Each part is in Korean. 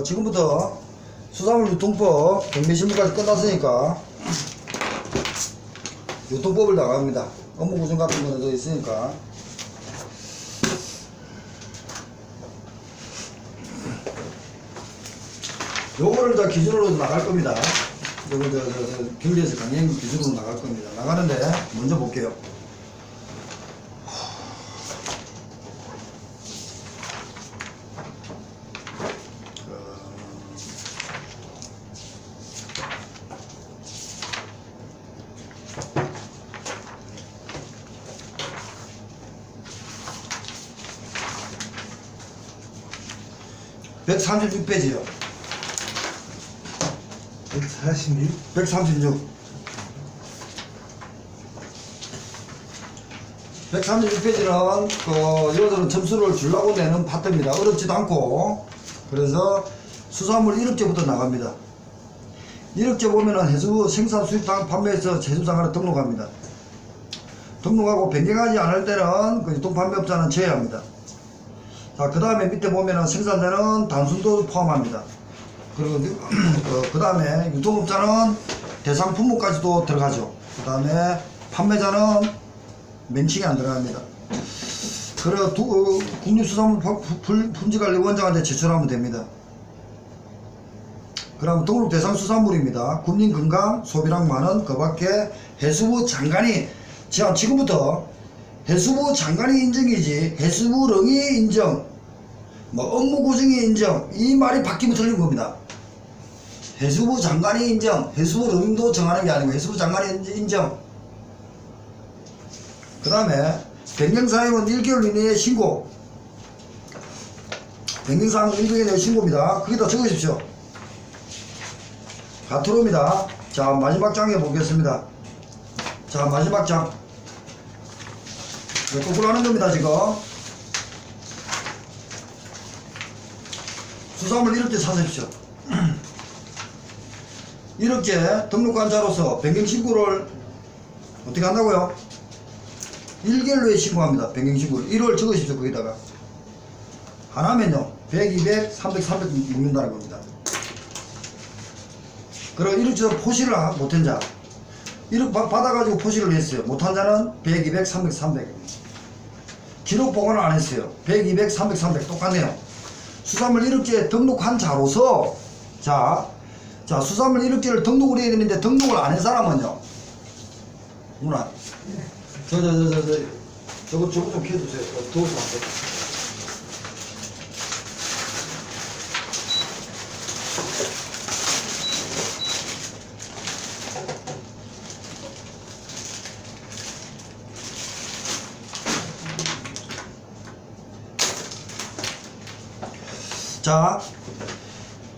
지금부터 수산물 유통법 경매신문까지 끝났으니까 유통법을 나갑니다. 업무 구성 같은 거는 더 있으니까. 요거를 다 기준으로 나갈 겁니다. 요거 경제에서 강행 기준으로 나갈 겁니다. 나가는데 먼저 볼게요. 어, 136페이지요. 146? 136. 136페이지는 여기서는 점수를 주려고 내는 파트입니다. 어렵지도 않고. 그래서 수산물 1억제부터 나갑니다. 1억제 보면은 해수 생산 수입당 판매에서 제수장관에 등록합니다. 등록하고 변경하지 않을 때는 그 유통판매업자는 제외합니다. 자, 그 다음에 밑에 보면은 생산자는 단순도 포함합니다. 그리고 그 다음에 유통업자는 대상 품목까지도 들어가죠. 그 다음에 판매자는 멘칭이 안 들어갑니다. 그리고 국립수산물 품질관리원장한테 제출하면 됩니다. 그럼 등록 대상 수산물입니다. 국민 건강 소비량 많은 그 밖에 해수부 장관이 지금부터 해수부 장관이 인정이지 해수부령이 인정 뭐 업무 구성이 인정 이 말이 바뀌면 틀린 겁니다. 해수부 장관이 인정 해수부령도 정하는 게 아니고 해수부 장관이 인정. 그 다음에 변경사항은 1개월 이내에 신고. 변경사항은 1개월 이내에 신고입니다. 거기다 적으십시오. 가트로입니다. 자, 마지막 장에 보겠습니다. 자, 마지막 장. 거꾸로 하는 겁니다, 지금. 수산물 1억제 사십시오. 1억제 등록한 자로서 변경신고를 어떻게 한다고요? 1개월 내에 신고합니다. 변경신고를. 1월 적으십시오, 거기다가. 하나면요, 100, 200, 300, 300 묶는다는 겁니다. 그리고 1억제 포시를 못한 자. 1억 받아가지고 포시를 했어요. 못한 자는 100, 200, 300, 300. 기록 보관을 안 했어요. 100, 200, 300, 300 똑같네요. 수산물 1억제에 등록한 자로서 자, 수산물 1억제를 등록을 해야 되는데 등록을 안 한 사람은요. 누나. 저거 좀 켜주세요. 더워서 안 돼.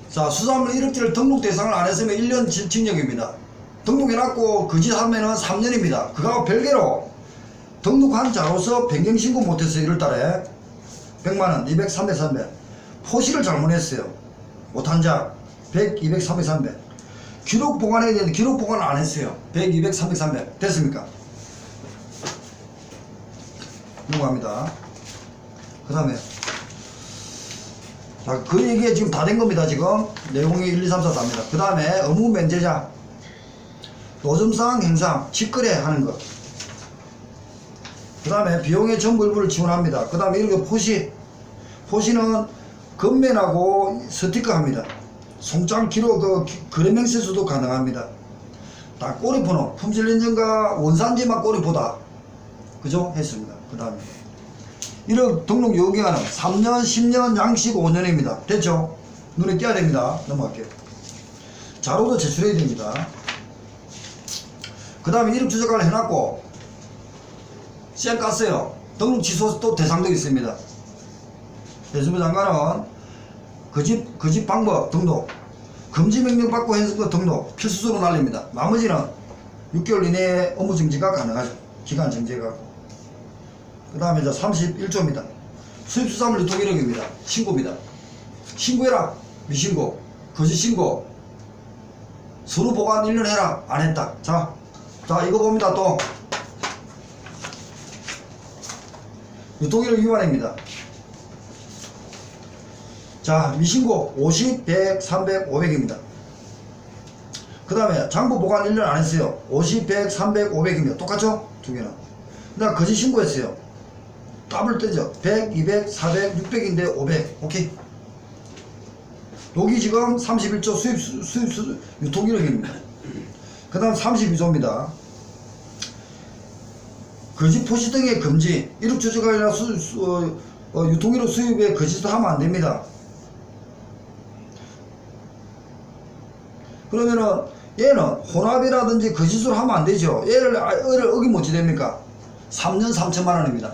자, 수산물 1억제를 등록 대상을 안 했으면 1년 징역입니다. 등록해놨고 거짓하면은 3년입니다. 그거하고 별개로 등록한 자로서 변경신고 못했어요. 1월달에 100만원, 200, 300, 300 포시를 잘못했어요. 못한 자 100, 200, 300, 300 기록 보관해야 되는데 기록 보관을 안 했어요. 100, 200, 300, 300 됐습니까? 넘어갑니다. 그 다음에 자, 그 얘기가 지금 다 된 겁니다. 지금 내용이 1, 2, 3, 4 답니다. 그 다음에 의무 면제자 노점상 행상 직거래 하는 것. 그 다음에 비용의 전부 일부를 지원합니다. 그 다음에 이렇게 포시는 건면하고 스티커 합니다. 송장 기록 거래명세서도 가능합니다. 다 꼬리포는 품질 인증과 원산지만 꼬리포다. 그죠? 했습니다. 그 다음에 1억 등록 요기간은 3년, 10년, 양식 5년입니다. 됐죠? 눈에 띄어야 됩니다. 넘어갈게요. 자료도 제출해야 됩니다. 그 다음에 1억 주저가를 해놨고 시험 깠어요. 등록 취소 또 대상도 있습니다. 해수부 장관은 거짓 방법 등록 금지 명령 받고 해서 그 등록 필수적으로 날립니다. 나머지는 6개월 이내에 업무 정지가 가능하죠. 기간 정지가. 그 다음에 31조입니다. 수입수산물 유통 이력입니다. 신고입니다. 신고해라. 미신고. 거짓신고. 서류 보관 1년 해라. 안 했다. 자, 이거 봅니다. 또 유통이력 위반입니다. 자, 자, 미신고 50, 100, 300, 500입니다. 그 다음에 장부 보관 1년 안 했어요. 50, 100, 300, 500입니다. 똑같죠? 두 개는. 나 거짓 신고했어요. 더블 뜨죠. 100, 200, 400, 600인데 500. 오케이. 여기 지금 31조 수입 유통기록입니다. 그 다음 32조입니다. 거짓 포시 등의 금지. 이력 주주가 유통기록 수입에 거짓을 하면 안 됩니다. 그러면은 얘는 혼합이라든지 거짓으로 하면 안 되죠. 얘를 어기면 어찌 됩니까? 3년 3천만 원입니다.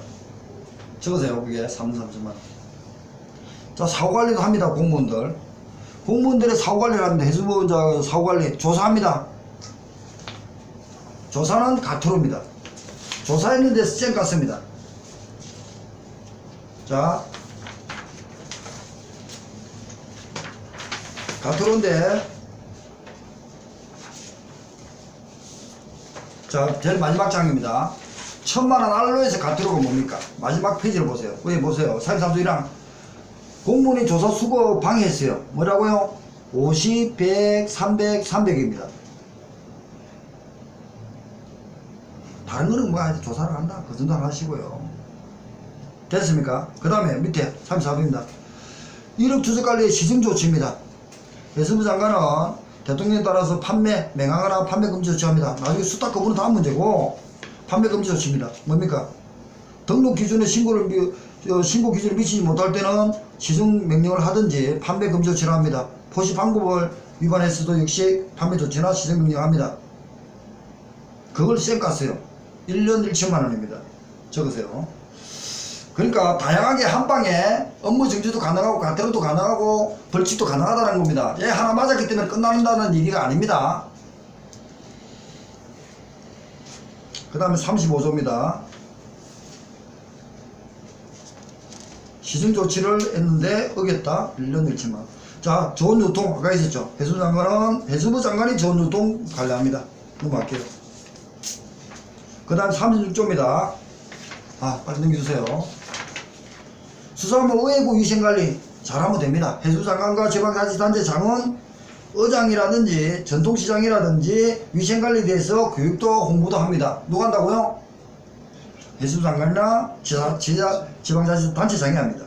적으세요. 그게 3년 3천만 원. 자, 사후관리도 합니다. 공무원들. 공무원들의 사후관리를 합니다. 해수부원자 사후관리 조사합니다. 조사는 가투로입니다. 조사했는데 쌩 깠습니다. 자, 가투로인데, 자, 제일 마지막 장입니다. 1000만원 알로에서 가투로가 뭡니까? 마지막 페이지를 보세요. 여기 보세요. 43조 1항. 공무원이 조사 수고 방해했어요. 뭐라고요? 50, 100, 300, 300입니다. 다른 거는 뭐 조사를 한다. 그 정도 하시고요. 됐습니까? 그 다음에 밑에 34조입니다. 이력 주석관리의 시정조치입니다. 해수부 장관은 대통령에 따라서 판매, 맹하거나 판매 금지 조치합니다. 나중에 수탁 거부는 다음 문제고, 판매 금지 조치입니다. 뭡니까? 등록 기준에 신고 기준에 미치지 못할 때는 시정 명령을 하든지 판매 금지 조치를 합니다. 포시 방법을 위반했어도 역시 판매 조치나 시정 명령합니다. 그걸 쌩 깠어요. 1년 1천만 원입니다. 적으세요. 그러니까 다양하게 한방에 업무 정지도 가능하고 가태료도 가능하고 벌칙도 가능하다는 겁니다. 얘 하나 맞았기 때문에 끝난다는 얘기가 아닙니다. 그 다음에 35조입니다. 시정조치를 했는데 어겼다. 1년 1천만 원. 자, 좋은 유통 아까 있었죠. 해수부 장관이 좋은 유통 관리합니다. 넘어갈게요. 그 다음 36조입니다. 빨리 넘겨주세요. 수사무 의회구 위생관리 잘하면 됩니다. 해수부 장관과 지방자치단체 장은 의장이라든지 전통시장이라든지 위생관리에 대해서 교육도 홍보도 합니다. 누가 한다고요? 해수부 장관이나 지방자치단체장이 합니다.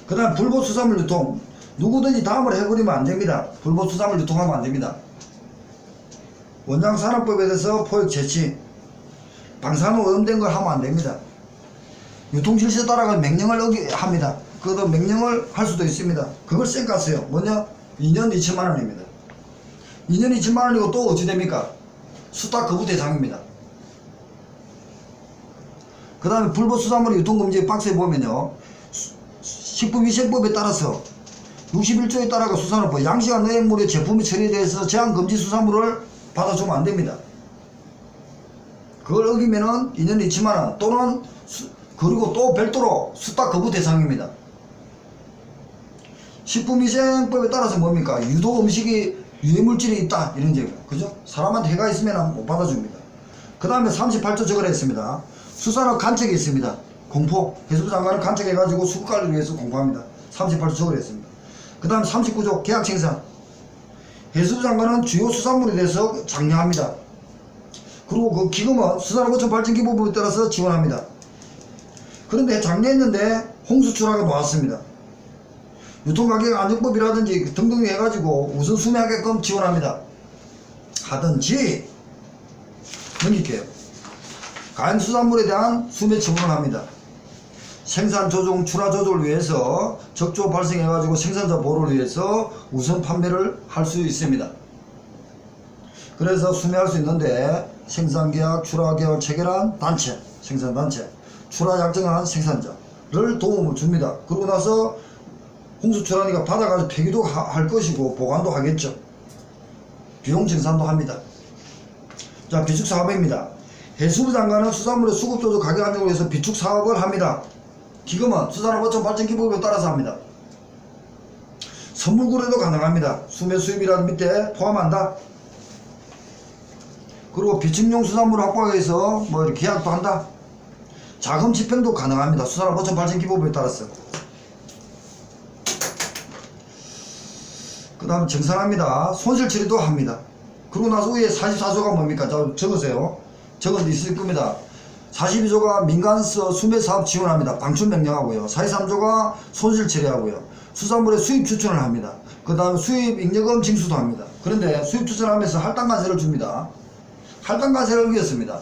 그 다음 불법수산물 유통. 누구든지 다음을 해버리면 안됩니다. 불법수산물 유통하면 안됩니다. 원장산업법에 대해서 포획 제치, 방사능 오염된 걸 하면 안됩니다. 유통실시에 따라가 명령을 합니다. 그것도 명령을 할 수도 있습니다. 그걸 쌩 깠어요. 뭐냐? 2년 2천만 원입니다. 2년 2천만 원이고 또 어찌 됩니까? 수탁 거부 대상입니다. 그 다음에 불법수산물 유통금지 박스에 보면요, 식품위생법에 따라서 61조에 따라가 수산업법 양식한 농약물의 제품의 처리에 대해서 제한금지 수산물을 받아주면 안됩니다. 그걸 어기면은 2년 2천만 원 또는 그리고 또 별도로 수탁 거부 대상입니다. 식품위생법에 따라서 뭡니까? 유독 음식이 유해물질이 있다 이런 얘기예요. 그죠? 사람한테 해가 있으면 못 받아줍니다. 그 다음에 38조 적을 했습니다. 수산업 간척이 있습니다. 공포. 해수부 장관을 간척해가지고 수급관리를 위해서 공포합니다. 38조 적을 했습니다. 그 다음 39조 계약생산. 해수부 장관은 주요 수산물에 대해서 장려합니다. 그리고 그 기금은 수산업어촌 발전기부법에 따라서 지원합니다. 그런데 장려했는데 홍수출하가 나왔습니다. 유통가격 안정법이라든지 등등 해가지고 우선 수매하게끔 지원합니다. 하든지 넘길게요. 가연수산물에 대한 수매 처분을 합니다. 생산 조정, 출하 조절을 위해서 적조 발생해가지고 생산자 보호를 위해서 우선 판매를 할 수 있습니다. 그래서 수매할 수 있는데 생산계약, 출하계약을 체결한 단체, 생산단체, 출하 약정한 생산자를 도움을 줍니다. 그러고 나서 홍수출하니까 받아가지고 폐기도 할 것이고 보관도 하겠죠. 비용 정산도 합니다. 자, 비축사업입니다. 해수부 장관은 수산물의 수급조절 가격 안정을 위해서 비축사업을 합니다. 기금은 수산업어촌 발전기법에 따라서 합니다. 선물거래도 가능합니다. 수매 수입이라는 밑에 포함한다. 그리고 비축용 수산물 확보하기 위해서 뭐 이렇게 계약도 한다. 자금 집행도 가능합니다. 수산업어촌 발전기법에 따라서. 그 다음에 정산합니다. 손실 처리도 합니다. 그러고 나서 위에 44조가 뭡니까? 자, 적으세요. 적은 있을 겁니다. 42조가 민간서 수매사업 지원합니다. 방출 명령하고요. 43조가 손실 처리하고요. 수산물의 수입 추천을 합니다. 그 다음에 수입 잉여금 징수도 합니다. 그런데 수입 추천하면서 할당관세를 줍니다. 할당관세를 어겼습니다.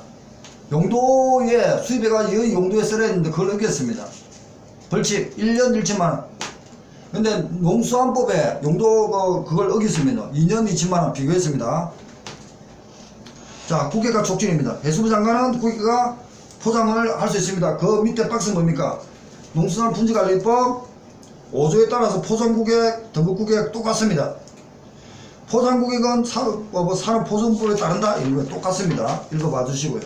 용도에 수입해가지고 용도에 써야 했는데 그걸 어겼습니다. 벌칙 1년 1천만원. 근데 농수환법에 용도 그걸 어겼습니다. 2년 2천만원 비교했습니다. 자, 국외가 촉진입니다. 해수부 장관은 국외가 포장을 할 수 있습니다. 그 밑에 박스 뭡니까? 농수산 분지관리법 5조에 따라서 포장국액, 등급국액 똑같습니다. 포장국액은 산업포장법에 따른다. 이거 똑같습니다. 읽어봐 주시고요.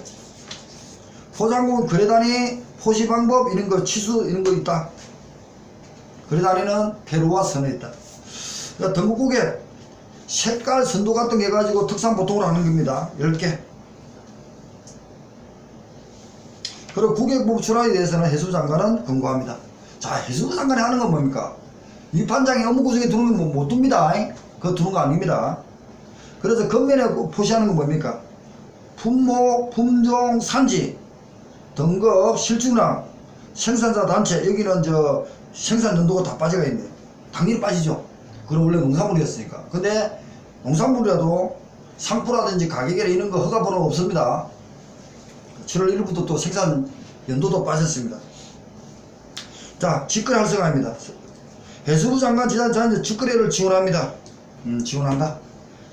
포장국은 거래단위, 포시방법 이런 거 치수 이런 거 있다. 거래단위는 페루와 선에 있다. 그러니까 등급국액 색깔 선도 같은 게 해가지고 특산 보통으로 하는 겁니다. 10개. 그리고 국외법 출하에 대해서는 해수부 장관은 권고합니다. 자, 해수부 장관이 하는 건 뭡니까? 이 판장에 업무 구성에 두는 건 못 둡니다. 그거 두는 거 아닙니다. 그래서 겉면에 표시하는 건 뭡니까? 품목, 품종, 산지, 등급, 실증량, 생산자 단체, 여기는 저 생산 연도가 다 빠져가 있네. 당연히 빠지죠. 그럼 원래 농산물이었으니까. 근데 농산물이라도 상표라든지 가격이나 이런 거 허가번호가 없습니다. 7월 1일부터 또 생산 연도도 빠졌습니다. 자, 직거래 활성화입니다. 해수부 장관 지자체는 직거래를 지원합니다. 지원한다.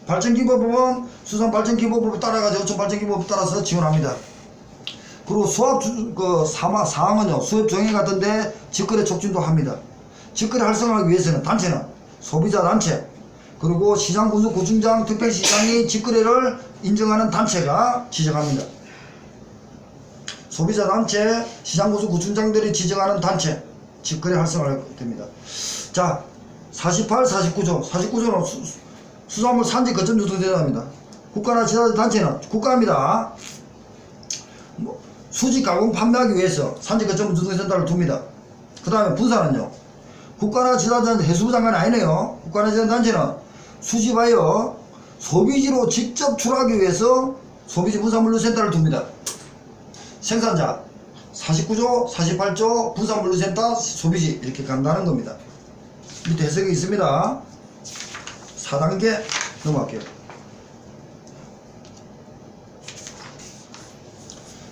발전기법은 수산발전기법을 따라가지고 어촌발전기법을 따라서 지원합니다. 그리고 수압 사항은요, 수협 정액 같은데 직거래 촉진도 합니다. 직거래 활성화하기 위해서는 단체는 소비자 단체, 그리고 시장군수 구청장 특별시장이 직거래를 인정하는 단체가 지정합니다. 소비자 단체, 시장군수 구청장들이 지정하는 단체, 직거래 활성화가 됩니다. 자, 48, 49조. 49조는 수산물 산지 거점 유통대상입니다. 국가나 지자체 단체는 국가입니다. 수지 가공 판매하기 위해서 산지 거점 유통센터를 둡니다. 그 다음에 분사는요, 국가나 지자체 해수부 장관이 아니네요. 국가나 지자체 단체는 수지 바이어 소비지로 직접 출하하기 위해서 소비지 분사물류센터를 둡니다. 생산자 49조, 48조 분사물류센터 소비지 이렇게 간다는 겁니다. 밑에 해석이 있습니다. 4단계 넘어갈게요.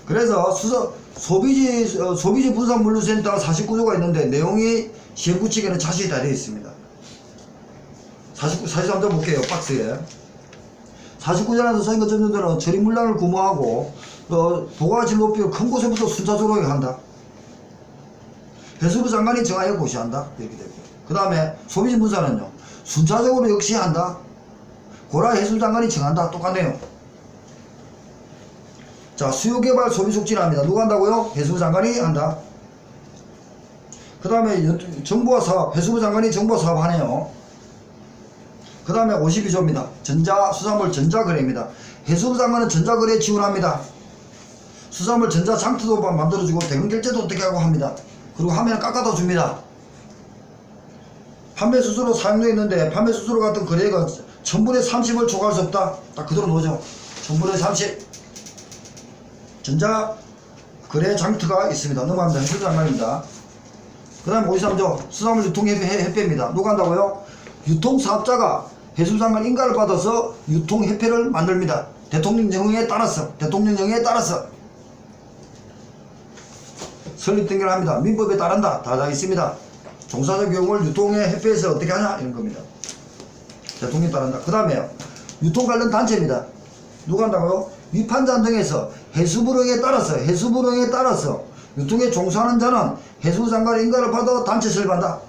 그래서 소비지 분사물류센터 49조가 있는데 내용이 시행구칙에는 자세히 다 되어 있습니다. 43조 볼게요. 박스에 49조에서 선거점주들은 처리물량을 구매하고 보관질 높이를 큰 곳에부터 순차적으로 한다. 해수부 장관이 정하여 고시한다. 이렇게 되고, 그 다음에 소비지 분사는요, 순차적으로 역시 한다. 고라 해수부 장관이 정한다. 똑같네요. 자, 수요개발 소비촉진합니다. 누가 한다고요? 해수부 장관이 한다. 그 다음에 정보화 사업, 해수부 장관이 정보화 사업 하네요. 그 다음에 52조입니다. 수산물 전자거래입니다. 해수부 장관은 전자거래 지원합니다. 수산물 전자장터도 만들어주고 대금결제도 어떻게 하고 합니다. 그리고 하면 깎아도 줍니다. 판매수수로 사용되어 있는데 판매수수로 같은 거래가 1000분의 30을 초과할 수 없다. 딱 그대로 놓죠. 1000분의 30 전자거래 장터가 있습니다. 넘어갑니다. 해수부 장관입니다. 그 다음에 53조 수산물 유통협회입니다. 누가 한다고요? 유통사업자가 해수부 장관 인가를 받아서 유통협회를 만듭니다. 대통령령에 따라서 설립 등기를 합니다. 민법에 따른다. 다 있습니다. 종사자 교육을 유통의 협회에서 어떻게 하냐 이런 겁니다. 대통령에 따른다. 그 다음에 유통 관련 단체입니다. 누가 한다고요? 위판단 등에서 해수부령에 따라서 유통에 종사하는 자는 해수부 장관의 인가를 받아 단체 설립한다.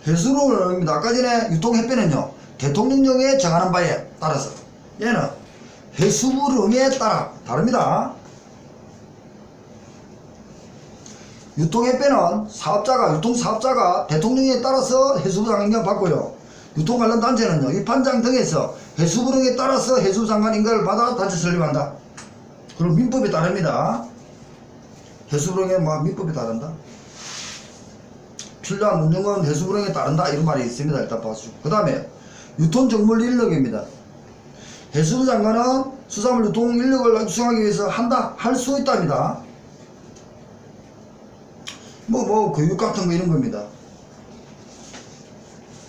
해수부령입니다. 아까 전에 유통협회는요, 대통령령에 정하는 바에 따라서, 얘는 해수부령에 따라 다릅니다. 유통협회는 유통사업자가 대통령에 따라서 해수부 장관 인가를 받고요. 유통 관련 단체는요, 위판장 등에서 해수부령에 따라서 해수부 장관 인가를 받아 단체 설립한다. 그리고 민법에 따릅니다. 해수부령에 민법에 따른다. 필요한 운영은 해수 불응에 따른다 이런 말이 있습니다. 일단 봐주시고 그 다음에 유통정물 인력입니다. 해수부 장관은 수산물 유통 인력을 육성하기 위해서 할 수 있답니다. 교육 같은 거 이런 겁니다.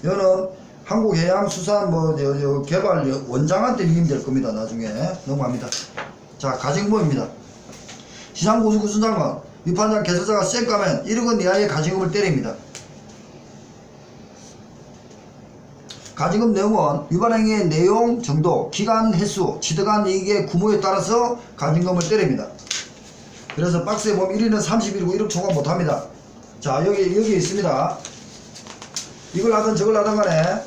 여는 한국해양수산 개발 원장한테 위임될 겁니다. 나중에 넘어갑니다. 자, 가정법입니다. 시장고수구순장관 위반장 개설자가 쌩까면 1억원 이하의 가징금을 때립니다. 가징금 내용은 위반행위의 내용, 정도, 기간, 횟수, 취득한 이익의 규모에 따라서 가징금을 때립니다. 그래서 박스에 보면 1위는 30일이고 1억 초과 못합니다. 자, 여기 있습니다. 이걸 하든 저걸 하든 간에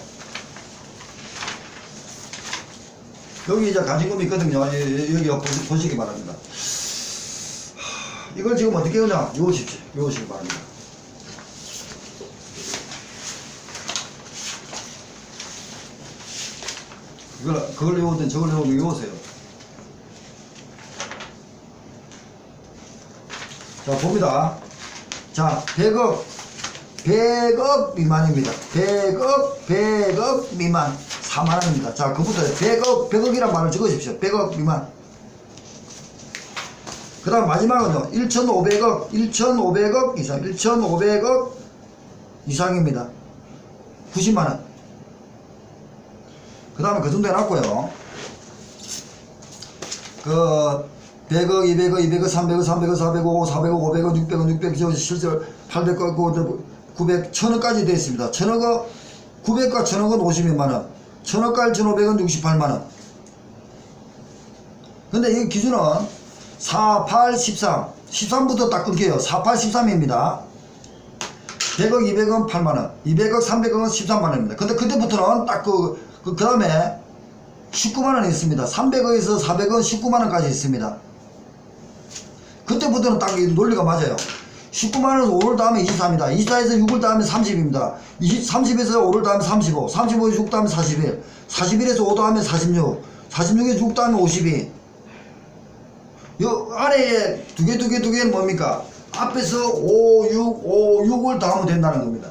여기 이제 가징금이 있거든요. 여기 보시기 바랍니다. 이걸 지금 어떻게 하냐? 외우시기 바랍니다. 그걸 외우든 저걸 외우면 외우세요. 자, 봅니다. 자, 100억 미만입니다. 100억 미만 4만원입니다. 자, 그부터 100억이란 말을 적으십시오. 100억 미만. 그 다음 마지막은요, 1,500억 이상, 1,500억 이상입니다. 90만원. 그 다음에 그 정도 해놨고요. 100억, 200억, 300억, 300억, 400억, 400억, 500억, 600억, 600억, 실제 800억, 900, 1000억까지 되어 있습니다. 1000억, 900과 1000억은 52만원, 1000억과 1,500은 68만원. 근데 이 기준은 4, 8, 13. 13부터 딱 끊겨요. 4, 8, 13입니다. 100억, 200은 8만원, 200억, 300억은 13만원입니다. 근데 그때부터는 딱 그 다음에 19만원이 있습니다. 300억에서 400억 19만원까지 있습니다. 그때부터는 딱 논리가 맞아요. 19만원에서 5를 다음에 24입니다. 24에서 6을 다음에 30입니다. 30에서 5를 다음에 35, 35에서 6 다음에 41, 41에서 5 다음에 46, 46에서 6 다음에 52. 요 아래에 두 개는 뭡니까? 앞에서 5, 6을 더하면 된다는 겁니다.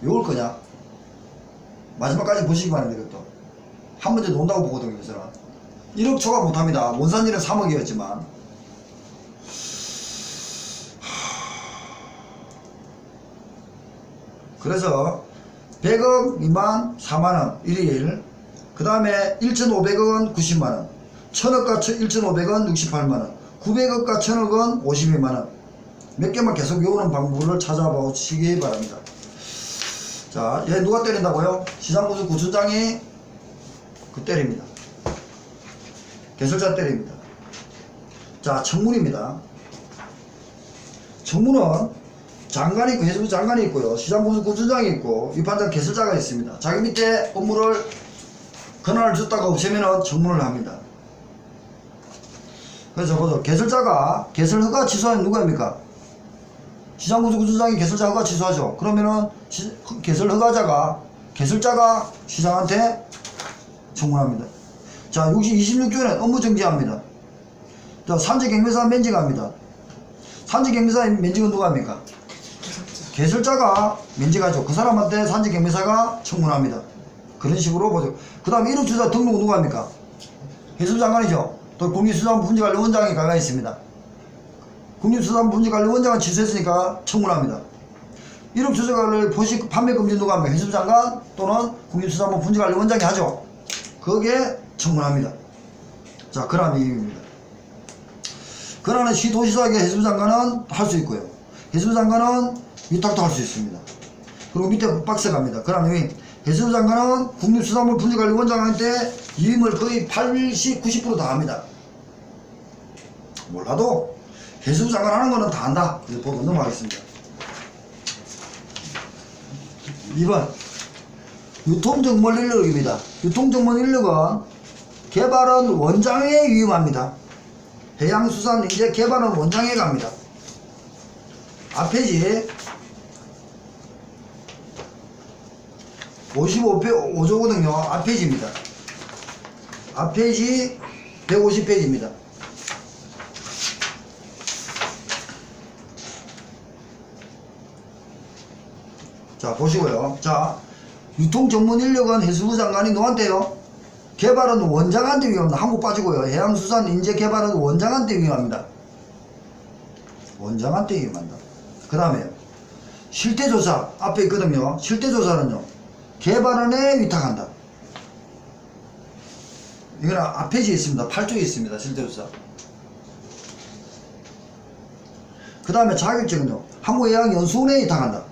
요걸 거냐? 마지막까지 보시기 바랍니다. 이것도 한 문제 논다고 보거든요. 저는 1억 초과 못합니다. 원산지는 3억이었지만 그래서 100억 미만 4만원 1일, 그 다음에 1,500억은 90만원, 1000억과 1,500원 68만원, 900억과 1000억은 52만원. 몇 개만 계속 외우는 방법을 찾아보시기 바랍니다. 자, 얘 누가 때린다고요? 시장구수 구순장이 때립니다. 개설자 때립니다. 자, 청문입니다. 청문은 장관이 있고 해수부 장관이 있고요, 시장구수 구순장이 있고 위반장 개설자가 있습니다. 자기 밑에 업무를 권한을 줬다가 없애면은 청문을 합니다. 그래서 보죠. 개설자가 개설허가 취소하면 누구입니까? 시장구수 구순장이 개설자 허가 취소하죠. 그러면은 개설자가 시장한테 청문합니다. 자, 26조는 업무 정지합니다. 자, 산지경매사 면직합니다. 산지경매사 면직은 누가 합니까? 개설자가 면직하죠. 그 사람한테 산지경매사가 청문합니다. 그런 식으로 보죠. 그 다음 1호 주자 등록은 누가 합니까? 해수부 장관이죠. 또 국립수산부 분지관리원장이 가가 있습니다. 국립수산부 분지관리원장은 취소했으니까 청문합니다. 1억 주저가를 판매 금지 누가 합니까? 해수부 장관 또는 국립수산부 분지관리원장이 하죠. 거기에 청문합니다. 자, 그런 의미입니다. 그러나 시도시사계 해수부 장관은 할 수 있고요, 해수부 장관은 위탁도 할 수 있습니다. 그리고 밑에 박스 갑니다. 그런 의미, 해수부 장관은 국립수산부 분지관리원장한테 위임을 거의 80, 90% 다 합니다. 몰라도 해수부 장관 하는 거는 다 한다. 그래서 보고 넘어가겠습니다. 2번 유통정물 인력입니다. 유통정물 인력은 개발은 원장에 위임합니다. 해양수산 이제 개발은 원장에 갑니다. 앞페이지 55조거든요. 앞페이지입니다. 앞페이지 150페이지입니다. 자, 보시고요. 자, 유통 전문 인력은 해수부 장관이 누구한테요? 개발은 원장한테 위임합니다. 한국 빠지고요. 해양수산 인재 개발은 원장한테 위임합니다. 원장한테 위임한다. 그 다음에 실태조사 앞에 있거든요. 실태조사는요, 개발원에 위탁한다. 이건 앞에 있습니다. 8쪽에 있습니다. 실태조사. 그 다음에 자격증은요, 한국해양연수원에 위탁한다.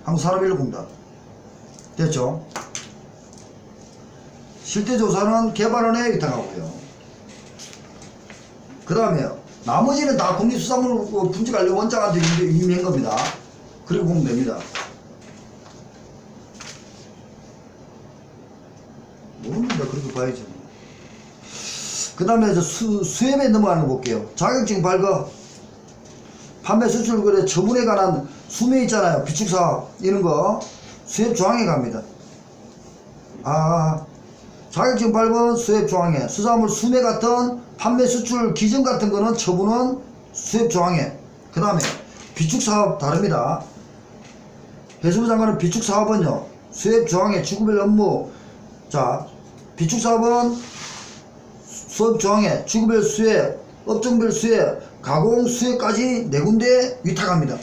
한국산업인력공단. 됐죠? 실태조사는 개발원에 위탁하고요. 그 다음에 나머지는 다 국립수산물 품질관리 원장한테 위임한 겁니다. 그리고 보면 됩니다. 모릅니다. 그렇게 봐야죠. 그 다음에 수협에 넘어가는 거 볼게요. 자격증 발급, 판매 수출 거래 처분에 관한 수매 있잖아요. 비축사업 이런 거 수협 조항에 갑니다. 자격증 발급 수협 조항에, 수산물 수매 같은 판매 수출 기준 같은 거는 처분은 수협 조항에. 그 다음에 비축사업 다릅니다. 해수부 장관은 비축사업은요, 수협 조항에 주구별 업무. 자, 비축사업은 수협 조항에 주구별 수협, 업종별 수협, 가공 수협까지 4군데 위탁합니다.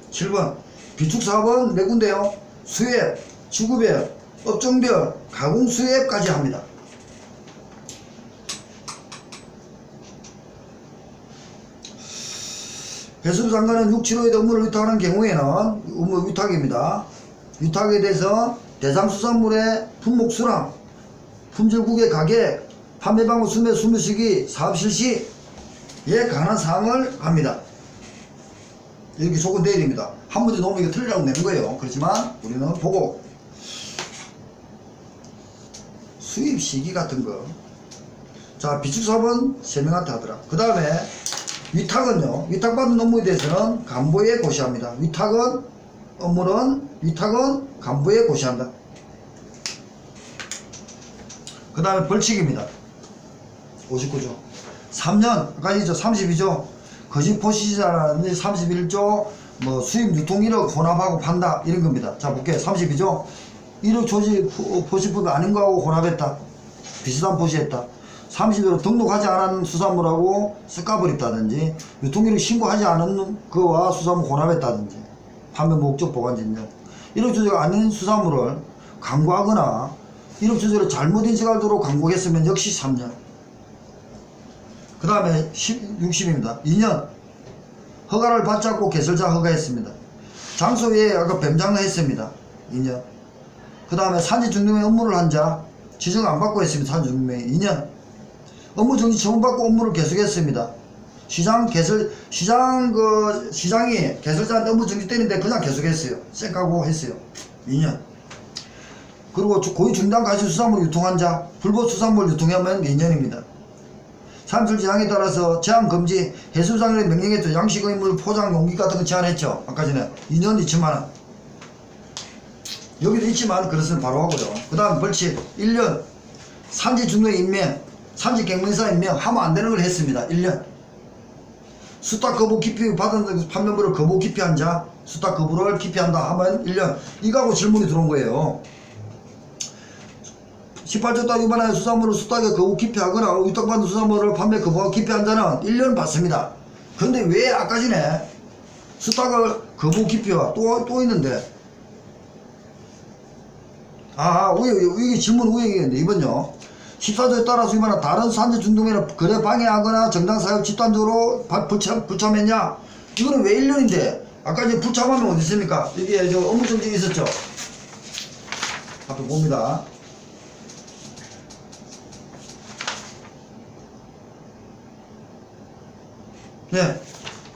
7번 비축사업은 4군데요. 수협, 주구별, 업종별, 가공 수협까지 합니다. 해수부 장관은 675의 업무를 위탁하는 경우에는 업무 위탁입니다. 위탁에 대해서 대상수산물의 품목수량, 품질국의 가격, 판매방법 수매 수매시기, 사업 실시에 관한 사항을 합니다. 이렇게 조건 내립니다. 한 문제 놓으면 이거 틀리라고 내는 거예요. 그렇지만 우리는 보고 수입 시기 같은 거. 자, 비축사업은 3명한테 하더라. 그 다음에 위탁은요, 위탁받은 업무에 대해서는 간부에 고시합니다. 위탁은 간부에 고시한다. 그 다음에 벌칙입니다. 59조 3년, 아까 있죠, 32조 거짓 포시자라든지 31조 뭐 수입 유통 1억 혼합하고 판다 이런 겁니다. 자, 볼게요. 32조 1억 조직 포시법이 아닌 거하고 혼합했다, 비슷한 포시했다. 30조 등록하지 않은 수산물하고 습값을 입다든지, 유통기록 신고하지 않은 그와 수산물 혼합했다든지, 판매 목적 보관진정. 1억 조직 아닌 수산물을 광고하거나 1억 조직을 잘못 인식하도록 광고했으면 역시 3년. 그 다음에 60입니다. 2년 허가를 받지 않고 개설자 허가했습니다. 장소 외에 아까 뱀장을 했습니다. 2년. 그 다음에 산지중림의 업무를 한 자, 지정 안 받고 했습니다. 산지중림의 2년. 업무 정지 처분받고 업무를 계속했습니다. 시장이 개설자한테 업무 정지 때리는데 그냥 계속했어요. 쌩까고 했어요. 2년. 그리고 고의 중단 가시 수산물 유통한 자, 불법 수산물 유통하면 2년입니다. 산출 지향에 따라서 제한 금지, 해수장관의 명령에 따라 양식 의무 포장 용기 같은 거 제한했죠. 아까 전에 2년 2천만원. 여기도 있지만 그것은 바로 하고요. 그 다음 벌칙 1년. 산지 중도 임명, 산지 경영사 임명 하면 안 되는 걸 했습니다. 1년. 수탁 거부 기피 받은 판매물을 거부 기피한 자, 수탁 거부를 기피한다 하면 1년. 이거하고 질문이 들어온 거예요. 18조 따위 위반하여 수산물을 수탁에 거부 기피하거나 위탁받은 수산물을 판매 거부하고 기피한 자는 1년 받습니다. 근데 왜 아까 전에 수탁을 거부 기피와 또 있는데, 이게 질문 우회기인데, 이번요. 14조에 따라서 위반한 다른 산지 중동에는 거래 방해하거나 정당 사역 집단적으로 불참했냐? 이거는 왜 1년인데? 아까 이제 불참하면 어디 있습니까? 이게 저 업무 정지 있었죠? 앞에 봅니다. 네.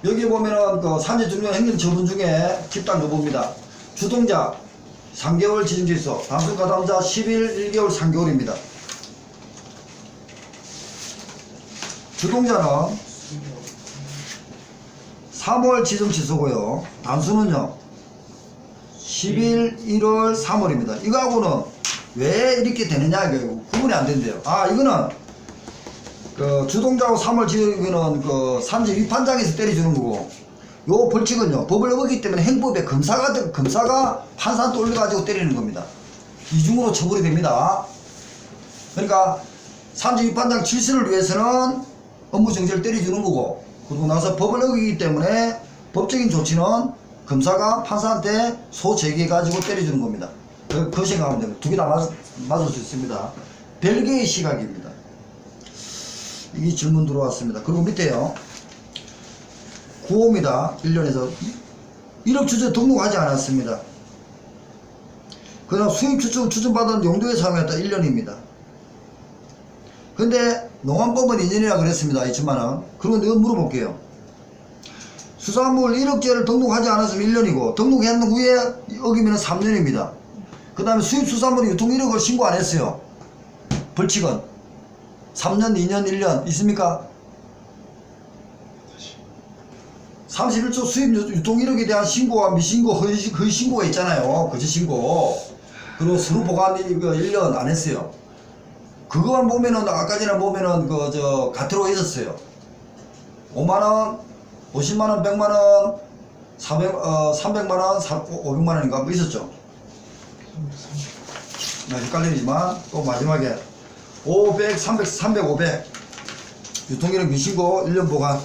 여기 보면은 그 산지 중동 행정 처분 중에 집단 여부입니다. 주동자 3개월 지정질소, 단순 가담자 10일 1개월 3개월입니다. 주동자는 3월 지정 취소고요. 단수는요 10일 1월 3월입니다. 이거하고는 왜 이렇게 되느냐, 이거 구분이 안 된대요. 이거는 그 주동자하고 3월 지정은 그 산지 위판장에서 때려주는 거고, 요 벌칙은요, 법을 어기기 때문에 행법에 검사가 판사한테 올려가지고 때리는 겁니다. 이중으로 처벌이 됩니다. 그러니까 산지위반장 질서를 위해서는 업무정지를 때려주는 거고, 그러고 나서 법을 어기기 때문에 법적인 조치는 검사가 판사한테 소제기해가지고 때려주는 겁니다. 그 생각하면 됩니다. 두 개 다 맞을 수 있습니다. 별개의 시각입니다. 이 질문 들어왔습니다. 그리고 밑에요. 9호입니다. 1년에서 1억 주제 등록하지 않았습니다. 그 다음 수입 추천받은 용도에 사용했다. 1년입니다. 근데 농안법은 2년이라 그랬습니다. 2천만원. 그리고 내가 물어볼게요. 수산물 1억제를 등록하지 않았으면 1년이고 등록한 후에 어기면 3년입니다. 그 다음에 수입 수산물 유통 1억을 신고 안 했어요. 벌칙은 3년, 2년, 1년 있습니까? 31조 수입 유통 1억에 대한 신고와 미신고, 허위 신고가 있잖아요. 거짓 신고. 그리고 서류 보관 1년 안 했어요. 그거만 보면은, 아까 전에 보면은, 가트로 있었어요. 5만원, 50만원, 100만원, 300만원, 500만원인가 뭐 있었죠. 헷갈리지만, 또 마지막에 500, 300, 500. 유통기록 미신고 1년 보관.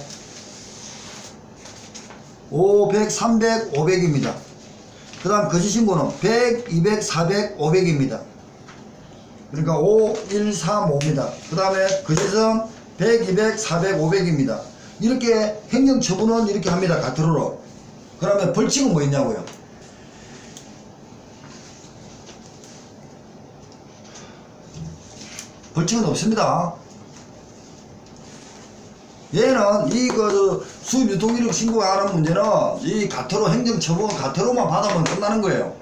500, 300, 500입니다. 그 다음 거짓신고는 100, 200, 400, 500입니다. 그러니까 5, 1, 3, 5입니다. 그 다음에 거짓은 100, 200, 400, 500입니다. 이렇게 행정처분은 이렇게 합니다. 가트로로. 그러면 벌칙은 뭐 있냐고요? 벌칙은 없습니다. 얘는 수입 유통기록 신고하는 문제는 이 가토로 행정처분 가토로만 받으면 끝나는 거예요.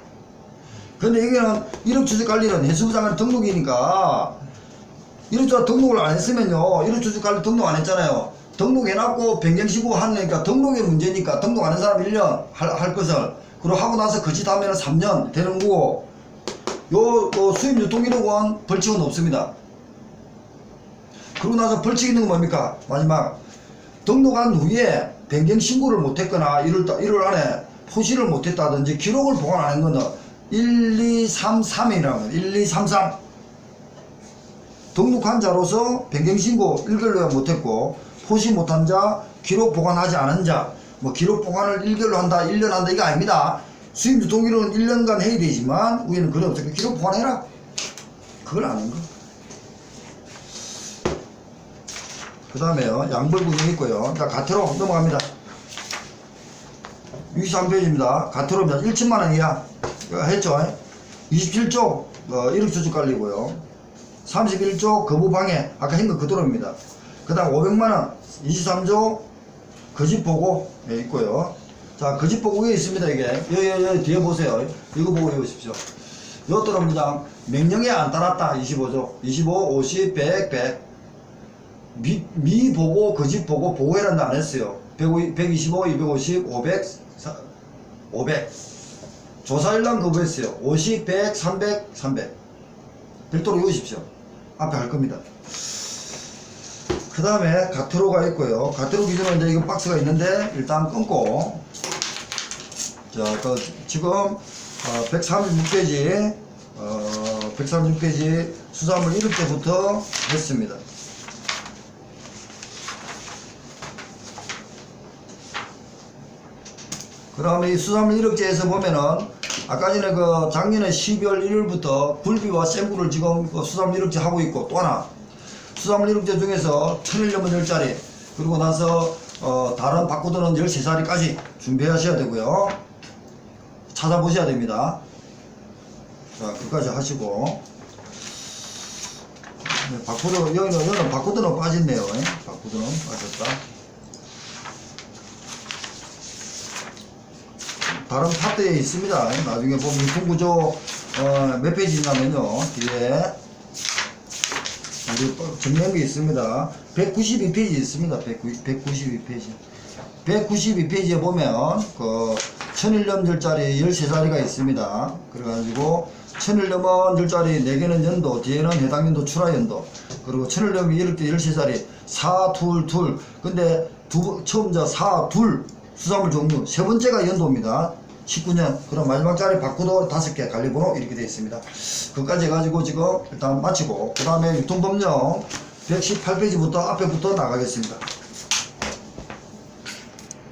근데 여기는 1억 주식 관리는 해수부장관 등록이니까 1억 등록을 안 했으면요, 1억 주식 관리 등록 안 했잖아요. 등록해놨고 변경신고 하니까 등록의 문제니까 등록 안 한 사람 1년 할 것을, 그리고 하고 나서 거짓하면 3년 되는 거고, 요 수입 유통기록은 벌칙은 없습니다. 그러고 나서 벌칙 있는 건 뭡니까? 마지막 등록한 후에 변경 신고를 못했거나 1월 안에 포시를 못했다든지 기록을 보관 안 한 거는 1, 2, 3, 3이라고 1, 2, 3, 3 등록한 자로서 변경 신고 1개월로 못했고 포시 못한 자, 기록 보관하지 않은 자, 뭐 기록 보관을 1개월로 한다, 1년 한다, 이거 아닙니다. 수입 유통기록은 1년간 해야 되지만 우리는 그래 없으니까 기록 보관해라, 그걸 아는 거. 그 다음에요, 양벌구정이 있고요. 자, 가트로 넘어갑니다. 63페이지입니다. 가트로입니다. 1천만원 이하 했죠. 27조 1억 주식 관리고요. 31조 거부방해, 아까 한 거 그대로입니다. 그 다음 500만원 23조 거짓보고 있고요. 자, 거짓보고 위에 있습니다. 이게 여기 뒤에 보세요. 이거 보고 읽으십시오. 요것들은 그냥 명령에 안 따랐다. 25조 25, 50, 100, 100 미보고 거짓보고 보고해란다 안 했어요. 125, 250, 500, 500 조사일랑 거부했어요. 50, 100, 300, 300 별도로 읽으십시오. 앞에 할 겁니다. 그 다음에 가트로가 있고요. 가트로 기준은 이제 이거 박스가 있는데 일단 끊고, 자, 지금 136페이지 136페이지 수산물 1억제부터 했습니다. 그 다음에 이 수산물 1억제에서 보면은 아까 전에 작년에 12월 1일부터 굴비와 생굴을 지금 수산물 1억제 하고 있고, 또 하나 수산물 1억제 중에서 1000일 넘은 10자리, 그리고 나서 다른 바꾸드는 13자리까지 준비하셔야 되고요. 찾아보셔야 됩니다. 자, 그까지 하시고, 바꾸드, 여기는 바꾸드는 빠졌네요. 바꾸드는 빠졌다. 다른 파트에 있습니다. 나중에 보면 유통구조 몇 페이지 있냐면요, 뒤에 정리한 게 있습니다. 192페이지 있습니다. 192페이지 192페이지에 보면 1001년절짜리 13자리가 있습니다. 그래가지고 1001년절짜리 4개는 연도, 뒤에는 해당 연도 출하연도, 그리고 1001년이 이렇게 13자리 4, 2, 2. 근데 처음 4, 2 수산물 종류. 세 번째가 연도입니다. 19년. 그럼 마지막 자리 바꾸도 5개, 관리번호 이렇게 되어 있습니다. 그것까지 해가지고 지금 일단 마치고, 그 다음에 유통법령 118페이지부터 앞에부터 나가겠습니다.